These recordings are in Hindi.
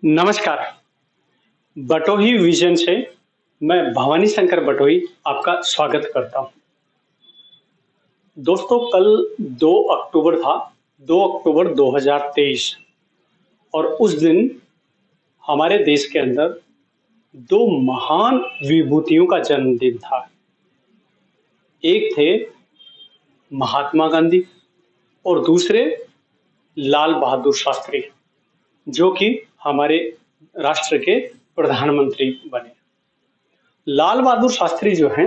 नमस्कार। बटोही विजन से मैं भवानी शंकर बटोही आपका स्वागत करता हूँ। दोस्तों, कल 2 अक्टूबर था, 2 अक्टूबर 2023, और उस दिन हमारे देश के अंदर 2 महान विभूतियों का जन्मदिन था। एक थे महात्मा गांधी और दूसरे लाल बहादुर शास्त्री, जो कि हमारे राष्ट्र के प्रधानमंत्री बने। लाल बहादुर शास्त्री जो हैं,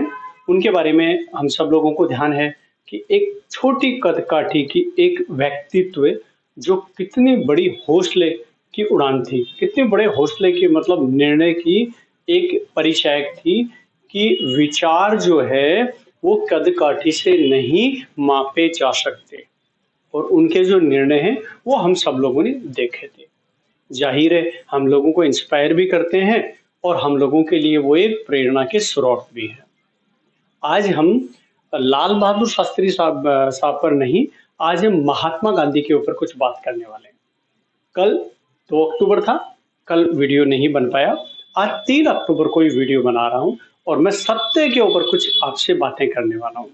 उनके बारे में हम सब लोगों को ध्यान है कि एक छोटी कदकाठी की एक व्यक्तित्व, जो कितनी बड़ी हौसले की उड़ान थी, कितने बड़े हौसले की मतलब निर्णय की एक परिचायक थी कि विचार जो है वो कदकाठी से नहीं मापे जा सकते, और उनके जो निर्णय हैं वो हम सब लोगों ने देखे थे। जाहिर है हम लोगों को इंस्पायर भी करते हैं और हम लोगों के लिए वो एक प्रेरणा के स्रोत भी है। आज हम लाल बहादुर शास्त्री साहब पर नहीं, आज हम महात्मा गांधी के ऊपर कुछ बात करने वाले हैं। कल 2 अक्टूबर था, कल वीडियो नहीं बन पाया। आज 3 अक्टूबर को ही वीडियो बना रहा हूं और मैं सत्य के ऊपर कुछ आपसे बातें करने वाला हूं।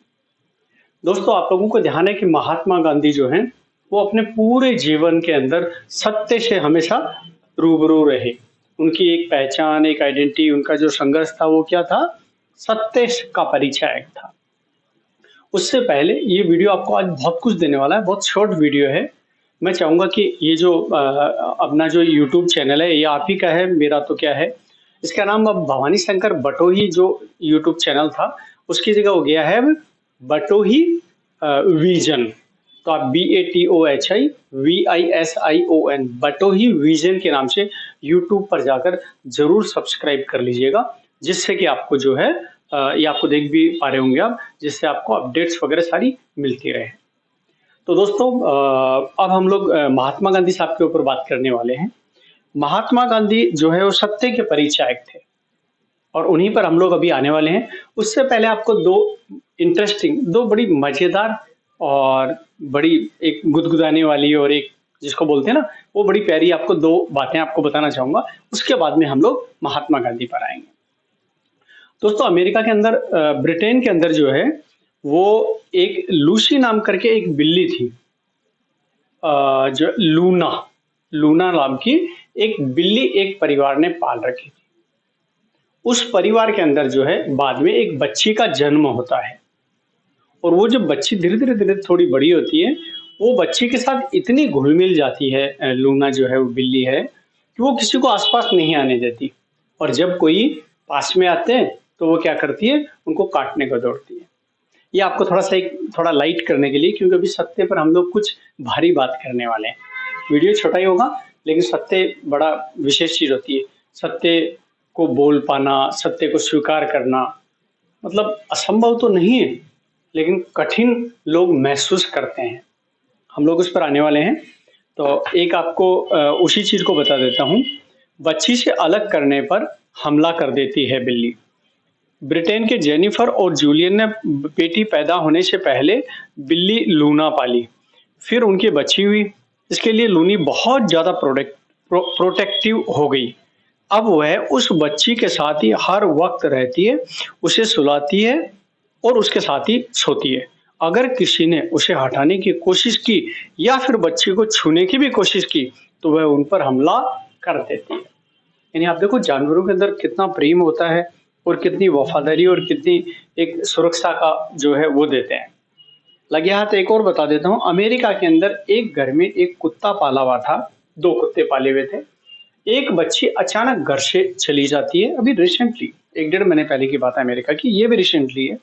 दोस्तों, आप लोगों को ध्यान है कि महात्मा गांधी जो हैं वो अपने पूरे जीवन के अंदर सत्य से हमेशा रूबरू रहे। उनकी एक पहचान, एक आइडेंटिटी, उनका जो संघर्ष था वो क्या था? सत्य का परिचायक था। उससे पहले ये वीडियो आपको आज बहुत कुछ देने वाला है, बहुत शॉर्ट वीडियो है। मैं चाहूंगा कि ये जो अपना जो यूट्यूब चैनल है ये आप ही का है, मेरा तो क्या है। इसका नाम अब भवानी शंकर बटोही जो यूट्यूब चैनल था उसकी जगह हो गया है अब बटोही विजन। तो आप BATOHIVISION बटोही विजन के नाम से यूट्यूब पर जाकर जरूर सब्सक्राइब कर लीजिएगा, जिससे कि आपको जो है ये आपको देख भी पा रहे होंगे आप, जिससे आपको अपडेट्स वगैरह सारी मिलती रहे। तो दोस्तों, अब हम लोग महात्मा गांधी साहब के ऊपर बात करने वाले हैं। महात्मा गांधी जो है वो सत्य के परिचायक थे और उन्हीं पर हम लोग अभी आने वाले हैं। उससे पहले आपको दो बड़ी मजेदार और बड़ी एक गुदगुदाने वाली और एक जिसको बोलते हैं ना वो बड़ी प्यारी आपको 2 बातें आपको बताना चाहूंगा। उसके बाद में हम लोग महात्मा गांधी पर आएंगे। दोस्तों, अमेरिका के अंदर ब्रिटेन के अंदर जो है वो एक लूसी नाम करके एक बिल्ली थी, जो लूना लूना नाम की एक बिल्ली एक परिवार ने पाल रखी थी। उस परिवार के अंदर जो है बाद में एक बच्ची का जन्म होता है, और वो जब बच्ची धीरे धीरे धीरे थोड़ी बड़ी होती है, वो बच्ची के साथ इतनी घुल मिल जाती है, लूना जो है वो बिल्ली है, कि वो किसी को आसपास नहीं आने देती, और जब कोई पास में आते हैं तो वो क्या करती है, उनको काटने को दौड़ती है। ये आपको थोड़ा लाइट करने के लिए, क्योंकि अभी सत्य पर हम लोग कुछ भारी बात करने वाले हैं। वीडियो छोटा ही होगा लेकिन सत्य बड़ा विशेष चीज होती है। सत्य को बोल पाना, सत्य को स्वीकार करना मतलब असंभव तो नहीं है, लेकिन कठिन लोग महसूस करते हैं। हम लोग उस पर आने वाले हैं। तो एक आपको उसी चीज को बता देता हूँ। बच्ची से अलग करने पर हमला कर देती है बिल्ली। ब्रिटेन के जेनिफर और जूलियन ने बेटी पैदा होने से पहले बिल्ली लूना पाली, फिर उनकी बच्ची हुई। इसके लिए लूनी बहुत ज्यादा प्रोटेक्टिव हो गई। अब वह उस बच्ची के साथ ही हर वक्त रहती है, उसे सुलाती है और उसके साथ ही सोती है। अगर किसी ने उसे हटाने की कोशिश की या फिर बच्ची को छूने की भी कोशिश की तो वह उन पर हमला कर देती है। यानी आप देखो जानवरों के अंदर कितना प्रेम होता है और कितनी वफादारी और कितनी एक सुरक्षा का जो है वो देते हैं। लगे हाथ एक और बता देता हूँ। अमेरिका के अंदर एक घर में एक कुत्ता पाला हुआ था, 2 कुत्ते पाले हुए थे। एक बच्ची अचानक घर से चली जाती है, अभी रिसेंटली 1-1.5 महीने पहले की बात है अमेरिका की, ये भी रिसेंटली है।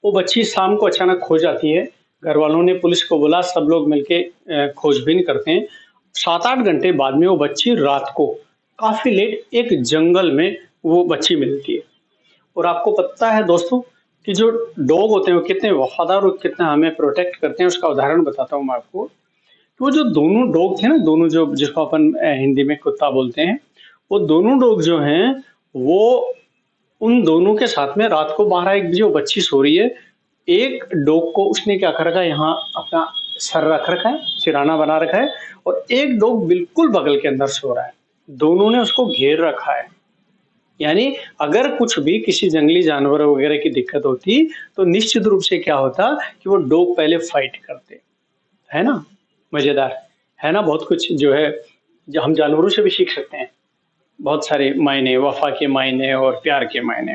वो बच्ची शाम को अचानक खो जाती है। घर वालों ने पुलिस को बोला, सब लोग मिलके खोजबीन करते हैं। 7-8 घंटे बाद में वो बच्ची रात को काफी लेट एक जंगल में वो बच्ची मिलती है। और आपको पता है दोस्तों कि जो डॉग होते हैं वो कितने वफादार और कितना हमें प्रोटेक्ट करते हैं, उसका उदाहरण बताता हूँ मैं आपको। कि वो जो दोनों डॉग थे ना, दोनों जो जिसको अपन हिंदी में कुत्ता बोलते हैं, वो दोनों डॉग जो हैं वो उन दोनों के साथ में रात को 12-1 बजे वो बच्ची सो रही है। एक डॉग को उसने क्या कर रखा है, यहाँ अपना सर रख रखा है, सिरहाना बना रखा है और एक डॉग बिल्कुल बगल के अंदर सो रहा है। दोनों ने उसको घेर रखा है। यानी अगर कुछ भी किसी जंगली जानवर वगैरह की दिक्कत होती, तो निश्चित रूप से क्या होता कि वो डॉग पहले फाइट करते। है ना? मज़ेदार, है ना? बहुत कुछ जो है, जो हम जानवरों से भी सीख सकते हैं। बहुत सारे मायने, वफ़ा के मायने और प्यार के मायने।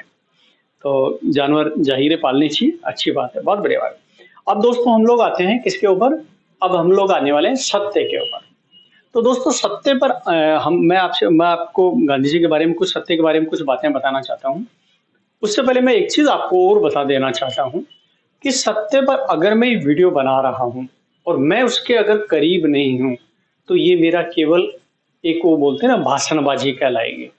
तो जानवर ज़ाहिर है पालने चाहिए, अच्छी बात है, बहुत बढ़िया बात है। अब दोस्तों हम लोग आते हैं किसके ऊपर? अब हम लोग आने वाले हैं सत्य के ऊपर। तो दोस्तों सत्य पर मैं आपको गांधी जी के बारे में कुछ सत्य के बारे में कुछ बातें बताना चाहता हूँ। उससे पहले मैं एक चीज़ आपको और बता देना चाहता हूँ कि सत्य पर अगर मैं वीडियो बना रहा हूँ और मैं उसके अगर करीब नहीं हूँ, तो ये मेरा केवल एक वो बोलते हैं ना भाषणबाजी कहलाएगी।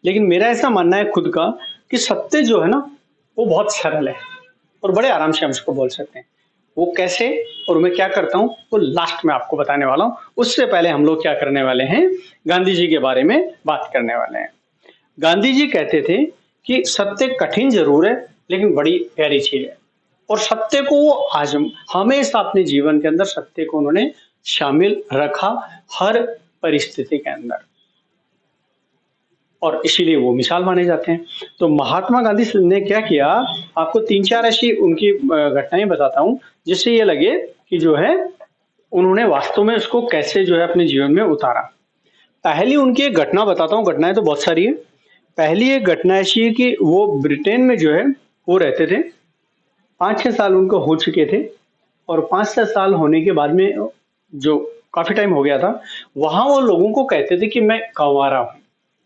लेकिन मेरा ऐसा मानना है खुद का कि सत्य जो है ना, वो बहुत सरल है और बड़े आराम से हम उसको बोल सकते हैं। वो कैसे और मैं क्या करता हूँ, वो लास्ट में आपको बताने वाला हूँ। उससे पहले हम लोग क्या करने वाले हैं, गांधी जी के बारे में बात करने वाले हैं। गांधी जी कहते थे कि सत्य कठिन ज़रूर है, लेकिन बड़ी प्यारी चीज़ है और सत्य को वो हमेशा अपने जीवन के अंदर सत्य को उन्होंने शामिल रखा हर परिस्थिति के अंदर और इसीलिए वो मिसाल माने जाते हैं। तो महात्मा गांधी ने क्या किया, आपको 3-4 ऐसी उनकी घटनाएँ बताता हूँ, जिससे ये लगे कि जो है उन्होंने वास्तव में उसको कैसे जो है अपने जीवन में उतारा। पहली उनकी एक घटना बताता हूँ, घटनाएँ तो बहुत सारी है। पहली एक घटना ऐसी है कि वो ब्रिटेन में जो है वो रहते थे, 5-6 साल उनको हो चुके थे और 5-6 साल होने के बाद में जो काफ़ी टाइम हो गया था, वहाँ वो लोगों को कहते थे कि मैं कंवारा हूँ।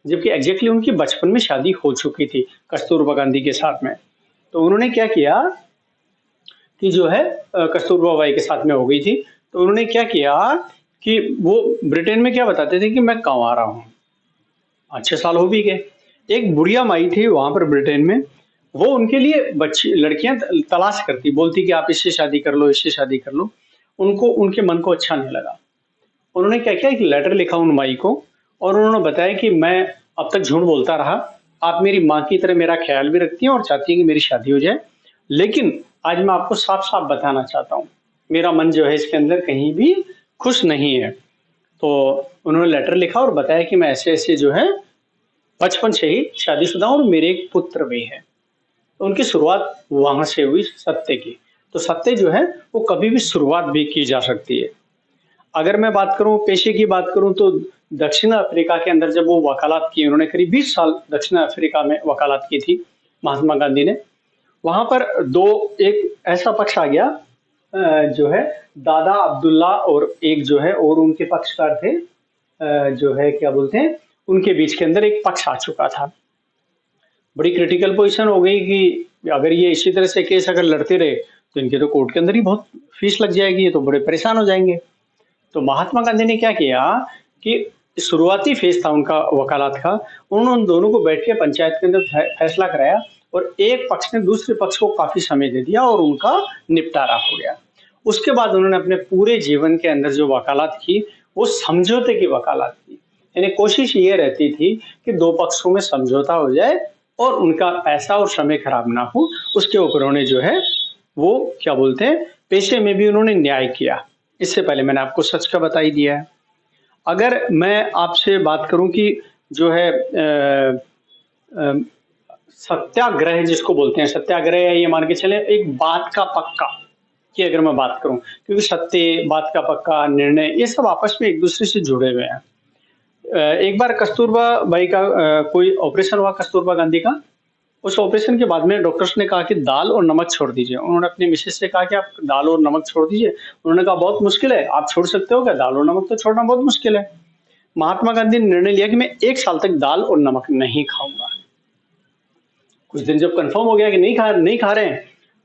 जबकि एग्ज़ैक्टली उनकी बचपन में शादी हो चुकी थी कस्तूरबा गांधी के साथ में। तो उन्होंने क्या किया कि जो है कस्तूरबा बाई के साथ में हो गई थी। तो उन्होंने क्या किया कि वो ब्रिटेन में क्या बताते थे कि मैं कंवारा हूँ। 5-6 साल हो भी गए। एक बुढ़िया माई थी वहाँ पर ब्रिटेन में, वो उनके लिए बच्ची लड़कियाँ तलाश करती, बोलती कि आप इससे शादी कर लो, इससे शादी कर लो। उनको उनके मन को अच्छा नहीं लगा। उन्होंने क्या किया, एक लेटर लिखा उन माई को और उन्होंने बताया कि मैं अब तक झूठ बोलता रहा, आप मेरी माँ की तरह मेरा ख्याल भी रखती हैं और चाहती हैं कि मेरी शादी हो जाए, लेकिन आज मैं आपको साफ-साफ बताना चाहता हूँ, मेरा मन जो है इसके अंदर कहीं भी खुश नहीं है। तो उन्होंने लेटर लिखा और बताया कि मैं ऐसे-ऐसे जो है बचपन से ही शादीशुदा हूँ और मेरे एक पुत्र भी है। तो उनकी शुरुआत वहाँ से हुई सत्य की। तो सत्य जो है वो कभी भी शुरुआत भी की जा सकती है। अगर मैं बात करूँ, पेशे की बात करूँ, तो दक्षिण अफ्रीका के अंदर जब वो वकालत की, उन्होंने करीब 20 साल दक्षिण अफ्रीका में वकालत की थी महात्मा गांधी ने। वहाँ पर एक ऐसा पक्ष आ गया जो है दादा अब्दुल्ला और एक जो है और उनके पक्षकार थे जो है क्या बोलते हैं, उनके बीच के अंदर एक पक्ष आ चुका था। बड़ी क्रिटिकल पोजीशन हो गई कि अगर ये इसी तरह से केस अगर लड़ते रहे, तो इनके तो कोर्ट के अंदर ही बहुत फीस लग जाएगी, ये तो बड़े परेशान हो जाएंगे। तो महात्मा गांधी ने क्या किया कि शुरुआती फेज था उनका वकालत का, उन्होंने उन दोनों को बैठ के पंचायत के अंदर फैसला कराया और एक पक्ष ने दूसरे पक्ष को काफी समय दे दिया और उनका निपटारा हो गया। उसके बाद उन्होंने अपने पूरे जीवन के अंदर जो वकालत की, वो समझौते की वकालत की। यानी कोशिश ये रहती थी कि दो पक्षों में समझौता हो जाए और उनका पैसा और समय खराब ना हो। उसके ऊपर उन्होंने जो है वो क्या बोलते हैं, पेशे में भी उन्होंने न्याय किया। इससे पहले मैंने आपको सच का बता ही दिया है। अगर मैं आपसे बात करूं कि जो है सत्याग्रह जिसको बोलते हैं, सत्याग्रह ये मान के चले एक बात का पक्का की अगर मैं बात करूं, क्योंकि सत्य, बात का पक्का, निर्णय, ये सब आपस में एक दूसरे से जुड़े हुए हैं। एक बार कस्तूरबा बाई का कोई ऑपरेशन हुआ कस्तूरबा गांधी का। उस ऑपरेशन के बाद में डॉक्टर्स ने कहा कि दाल और नमक छोड़ दीजिए। उन्होंने अपनी मिसेज से कहा कि आप दाल और नमक छोड़ दीजिए। उन्होंने कहा बहुत मुश्किल है, आप छोड़ सकते हो क्या? दाल और नमक तो छोड़ना बहुत मुश्किल है। महात्मा गांधी ने निर्णय लिया कि मैं 1 साल तक दाल और नमक नहीं खाऊंगा। कुछ दिन जब कंफर्म हो गया कि नहीं खा रहे हैं,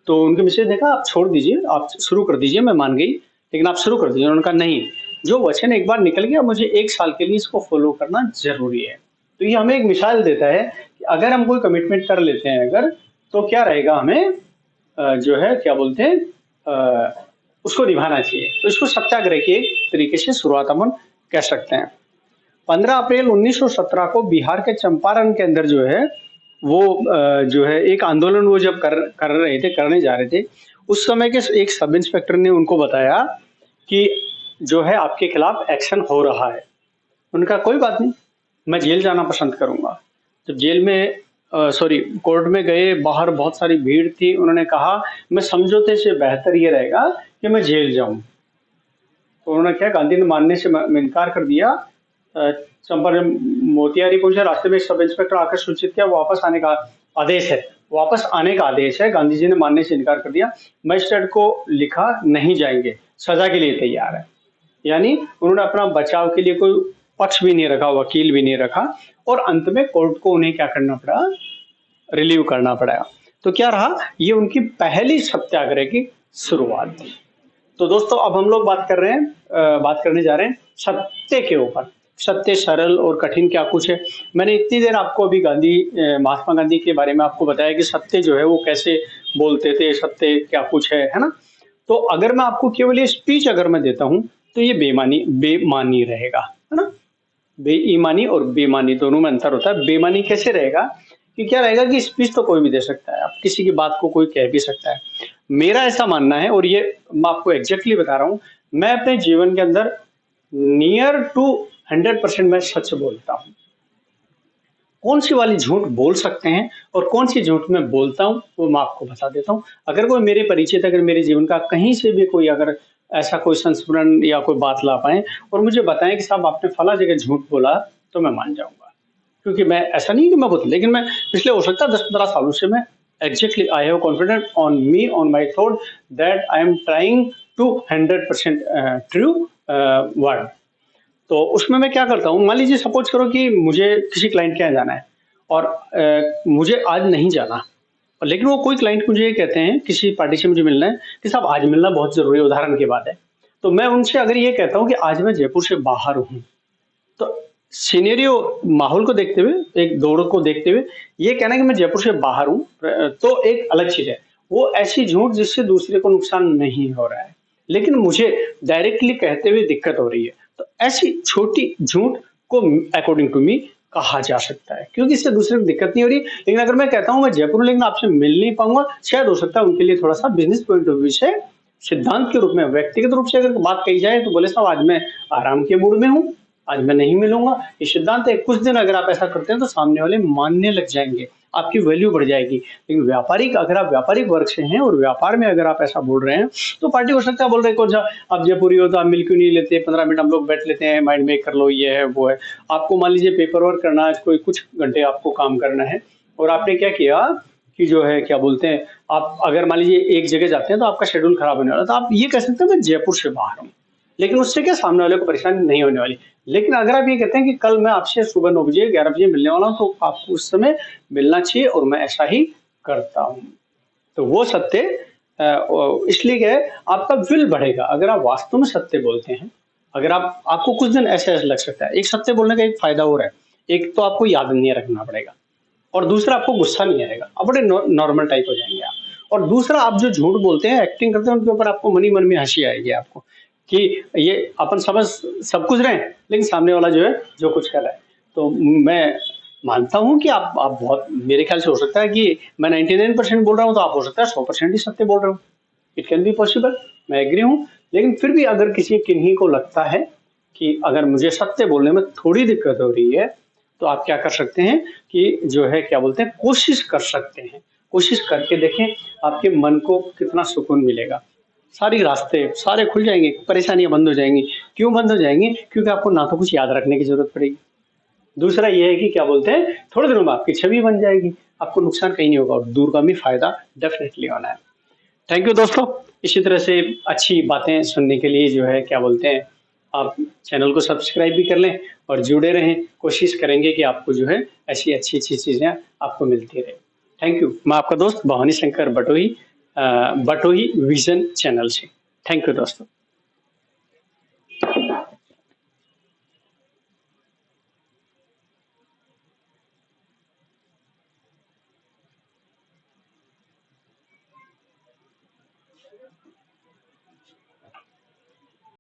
तो उनके मिसेज ने कहा आप छोड़ दीजिए, आप शुरू कर दीजिए। मैं मान गई, लेकिन आप शुरू कर दीजिए। उन्होंने कहा नहीं, जो वचन एक बार निकल गया, मुझे 1 साल के लिए इसको फॉलो करना जरूरी है। तो ये हमें एक मिसाल देता है कि अगर हम कोई कमिटमेंट कर लेते हैं अगर, तो क्या रहेगा, हमें जो है क्या बोलते हैं उसको निभाना चाहिए। तो इसको सत्याग्रह की एक तरीके से शुरुआत हम कह सकते हैं। 15 अप्रैल 1917 को बिहार के चंपारण के अंदर जो है वो जो है एक आंदोलन वो जब करने जा रहे थे, उस समय के एक सब इंस्पेक्टर ने उनको बताया कि जो है आपके खिलाफ एक्शन हो रहा है। उन्होंने कहा कोई बात नहीं, मैं जेल जाना पसंद करूंगा। जब जेल में सॉरी कोर्ट में गए, बाहर बहुत सारी भीड़ थी, उन्होंने कहा मैं समझौते से बेहतर ये रहेगा कि मैं जेल जाऊं। तो उन्होंने क्या, गांधी ने मानने से इनकार कर दिया। चंपा जब मोतिहारी पहुंचे, रास्ते में सब इंस्पेक्टर आकर सूचित किया वापस आने का आदेश है, वापस आने का आदेश है। गांधी जी ने मानने से इनकार कर दिया। मजिस्ट्रेट को लिखा नहीं जाएंगे, सजा के लिए तैयार है। यानी उन्होंने अपना बचाव के लिए कोई पक्ष भी नहीं रखा, वकील भी नहीं रखा, और अंत में कोर्ट को उन्हें क्या करना पड़ा, रिलीव करना पड़ा। तो क्या रहा, ये उनकी पहली सत्याग्रह की शुरुआत थी। तो दोस्तों अब हम लोग बात करने जा रहे हैं सत्य के ऊपर। सत्य सरल और कठिन क्या कुछ है। मैंने इतनी देर आपको अभी महात्मा गांधी के बारे में आपको बताया कि सत्य जो है वो कैसे बोलते थे, सत्य क्या कुछ है ना। तो अगर मैं आपको केवल ये स्पीच अगर मैं देता हूं तो ये बेमानी रहेगा, है ना। बेईमानी और बेमानी दोनों में अंतर होता है। बेमानी कैसे रहेगा कि क्या रहेगा कि स्पीच तो कोई भी दे सकता है, आप किसी की बात को कोई कह भी सकता है। मेरा ऐसा मानना है, और ये मैं आपको एग्जैक्टली बता रहा हूं, मैं अपने जीवन के अंदर नियर टू 100% मैं सच बोलता हूं। कौन सी वाली झूठ बोल सकते हैं और कौन सी झूठ मैं बोलता हूं वो मैं आपको बता देता हूं। अगर कोई मेरे परिचित, अगर मेरे जीवन का कहीं से भी कोई अगर ऐसा कोई संस्मरण या कोई बात ला पाए और मुझे बताएं कि साहब आपने फला जगह झूठ बोला, तो मैं मान जाऊंगा। क्योंकि मैं ऐसा नहीं कि मैं बोलता, लेकिन मैं पिछले हो सकता है 10-15 सालों से मैं exactly I have confident on me, on my thought that I am trying to 100% true word. तो उसमें मैं क्या करता हूँ, मान लीजिए सपोज करो कि मुझे किसी क्लाइंट के यहाँ जाना है और मुझे आज नहीं जाना, लेकिन वो कोई क्लाइंट मुझे ये कहते हैं, किसी पार्टी से मुझे मिलना है कि साहब आज मिलना बहुत जरूरी है, उदाहरण की बात है। तो मैं उनसे अगर ये कहता हूँ कि आज मैं जयपुर से बाहर हूँ, तो सिनेरियो माहौल को देखते हुए, एक दौड़ को देखते हुए ये कहना कि मैं जयपुर से बाहर हूँ, तो एक अलग चीज है। वो ऐसी झूठ जिससे दूसरे को नुकसान नहीं हो रहा है, लेकिन मुझे डायरेक्टली कहते हुए दिक्कत हो रही है। तो ऐसी छोटी झूठ को अकॉर्डिंग टू मी कहा जा सकता है, क्योंकि इससे दूसरे को दिक्कत नहीं हो रही। लेकिन अगर मैं कहता हूं मैं जयपुर लेकिन आपसे मिल नहीं पाऊंगा, शायद हो सकता है उनके लिए थोड़ा सा बिजनेस पॉइंट ऑफ व्यू से, सिद्धांत के रूप में, व्यक्तिगत रूप से अगर बात कही जाए तो बोले साहब आज मैं आराम के मूड में हूं, आज मैं नहीं मिलूंगा, ये सिद्धांत है। कुछ दिन अगर आप ऐसा करते हैं तो सामने वाले मानने लग जाएंगे, आपकी वैल्यू बढ़ जाएगी। लेकिन अगर आप व्यापारिक वर्ग से हैं और व्यापार में अगर आप ऐसा बोल रहे हैं तो पार्टी हो सकता है बोल रहे कौन सा आप जयपुरी हो तो आप मिल क्यों नहीं लेते, 15 मिनट हम लोग बैठ लेते हैं, माइंड मेक कर लो, ये है वो है। आपको मान लीजिए पेपर वर्क करना है, कोई कुछ घंटे आपको काम करना है, और आपने क्या किया कि जो है क्या बोलते हैं, आप अगर मान लीजिए एक जगह जाते हैं तो आपका शेड्यूल खराब होने वाला, तो आप ये कह सकते हैं मैं जयपुर से बाहर हूँ, लेकिन उससे क्या सामने वाले को परेशानी नहीं होने वाली। लेकिन अगर आप ये कहते हैं कि कल मैं आपसे सुबह 9 बजे 11 बजे मिलने वाला हूं, तो आपको उस समय मिलना चाहिए और मैं ऐसा ही करता हूं। तो वो सत्य इसलिए क्या है, आपका विल बढ़ेगा अगर आप वास्तव में सत्य बोलते हैं। अगर आपको कुछ दिन ऐसे लग सकता है। एक सत्य बोलने का एक फायदा और है, एक तो आपको याद नहीं रखना पड़ेगा, और दूसरा आपको गुस्सा नहीं आएगा, आप बड़े नॉर्मल टाइप हो जाएंगे आप। और दूसरा, आप जो झूठ बोलते हैं, एक्टिंग करते हैं, उनके ऊपर आपको मन ही मन में हंसी आएगी आपको कि ये अपन समझ सब कुछ रहे हैं, लेकिन सामने वाला जो है जो कुछ कर रहा है। तो मैं मानता हूं कि आप बहुत, मेरे ख्याल से हो सकता है कि मैं 99% बोल रहा हूं तो आप हो सकता है 100% ही सत्य बोल रहे हो। इट कैन बी पॉसिबल, मैं एग्री हूं। लेकिन फिर भी अगर किसी किन्हीं को लगता है कि अगर मुझे सत्य बोलने में थोड़ी दिक्कत हो रही है, तो आप क्या कर सकते हैं कि जो है क्या बोलते हैं, कोशिश कर सकते हैं। कोशिश करके देखें आपके मन को कितना सुकून मिलेगा। सारी रास्ते सारे खुल जाएंगे, परेशानियां बंद हो जाएंगी। क्यों बंद हो जाएंगी? क्योंकि आपको ना तो कुछ याद रखने की जरूरत पड़ेगी, दूसरा ये है कि क्या बोलते हैं, थोड़े दिनों में आपकी छवि बन जाएगी, आपको नुकसान कहीं नहीं होगा और दूरगामी फायदा डेफिनेटली होना है। थैंक यू दोस्तों। इसी तरह से अच्छी बातें सुनने के लिए जो है क्या बोलते हैं, आप चैनल को सब्सक्राइब भी कर लें और जुड़े रहें। कोशिश करेंगे कि आपको जो है ऐसी अच्छी अच्छी चीजें आपको मिलती रहे। Thank you. मैं आपका दोस्त भवानी शंकर बटोही, बटोही विजन चैनल से। थैंक यू दोस्तों।